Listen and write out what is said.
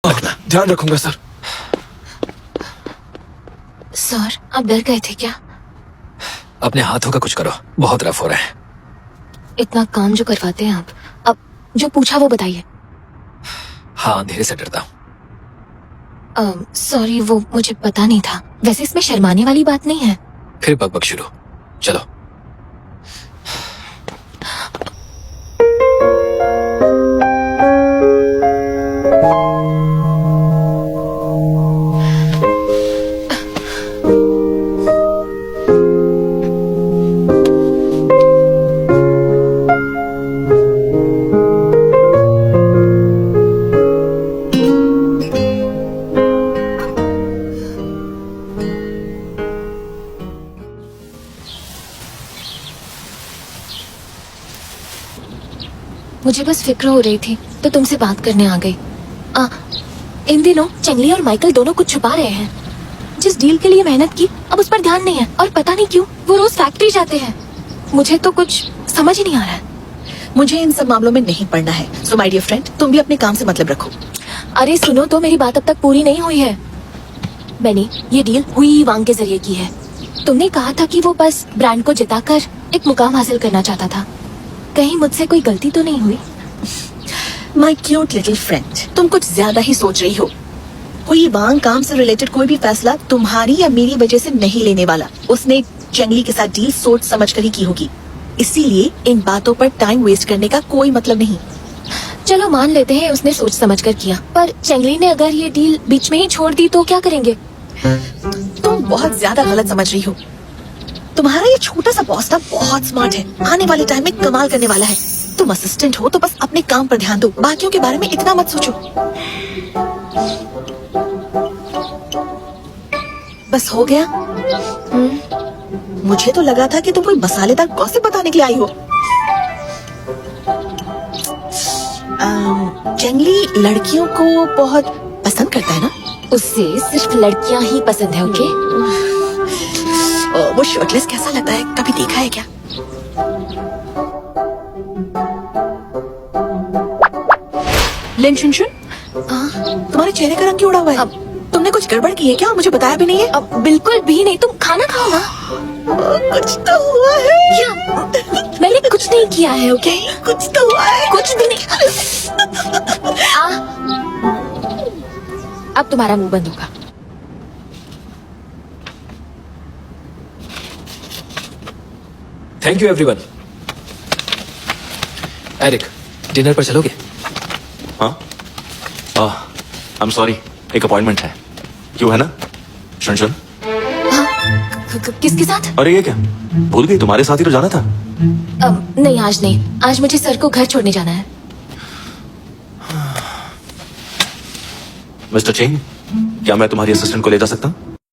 रखना। ध्यान रखूंगा सर। सर, आप डर गए थे क्या? अपने हाथों का कुछ करो, बहुत रफ हो रहा है। इतना काम जो करवाते हैं आप, अब जो पूछा वो बताइए। हाँ, अंधेरे से डरता हूँ। सॉरी, वो मुझे पता नहीं था। वैसे इसमें शर्माने वाली बात नहीं है। फिर बकबक शुरू। चलो। मुझे बस फिक्र हो रही थी तो तुमसे बात करने आ गई। इन दिनों चंगली और माइकल दोनों कुछ छुपा रहे हैं। जिस डील के लिए मेहनत की अब उस पर ध्यान नहीं है, और पता नहीं क्यों वो रोज फैक्ट्री जाते हैं। मुझे तो कुछ समझ ही नहीं आ रहा है। मुझे इन सब मामलों में नहीं पड़ना है। सो माय डियर फ्रेंड, तुम भी अपने काम से मतलब रखो। अरे सुनो तो, मेरी बात अब तक पूरी नहीं हुई है। बेनी, ये डील हुई वांग के जरिए की है। तुमने कहा था कि वो बस ब्रांड को जिताकर एक मुकाम हासिल करना चाहता था। कहीं मुझसे कोई गलती तो नहीं हुई? माय क्यूट लिटिल फ्रेंड, तुम कुछ ज्यादा ही सोच रही हो। हुई वांग काम से रिलेटेड कोई भी फैसला तुम्हारी या मेरी वजह से नहीं लेने वाला। उसने चंगली के साथ डील सोच समझ कर ही की होगी, इसीलिए इन बातों पर टाइम वेस्ट करने का कोई मतलब नहीं। चलो मान लेते हैं उसने सोच समझ कर किया, पर चंगली ने अगर ये डील बीच में ही छोड़ दी तो क्या करेंगे? तुम बहुत ज्यादा गलत समझ रही हो। तुम्हारा ये छोटा सा बॉस था बहुत स्मार्ट है, आने वाले टाइम में कमाल करने वाला है। तुम असिस्टेंट हो तो बस अपने काम पर ध्यान दो, बाकियों के बारे में इतना मत सोचो। बस हो गया? मुझे तो लगा था कि तुम कोई मसालेदार गॉसिप बताने के लिए आई हो। चंगली लड़कियों को बहुत पसंद करता है ना? उससे सिर्फ लड़कियां ही पसंद है। ओके? वो शर्टलेस कैसा लगता है, कभी देखा है क्या? लिन शुनशुन, तुम्हारे चेहरे का रंग क्यों उड़ा हुआ है? तुमने कुछ गड़बड़ की है क्या? मुझे बताया भी नहीं है। अब बिल्कुल भी नहीं। तुम खाना खाओ ना। कुछ तो हुआ है। क्या? मैंने कुछ नहीं किया है। ओके? कुछ तो हुआ है। कुछ भी नहीं। अब तुम्हारा मुंह बंद होगा। Thank you everyone. Eric, dinner पर चलोगे? हाँ, आई एम सॉरी, एक अपॉइंटमेंट है। क्यों है ना शुनशुन? किसके साथ? अरे ये क्या, भूल गई? तुम्हारे साथ ही तो जाना था। नहीं, आज नहीं। आज मुझे सर को घर छोड़ने जाना है। मिस्टर चेंग, क्या मैं तुम्हारी असिस्टेंट को ले जा सकता हूँ?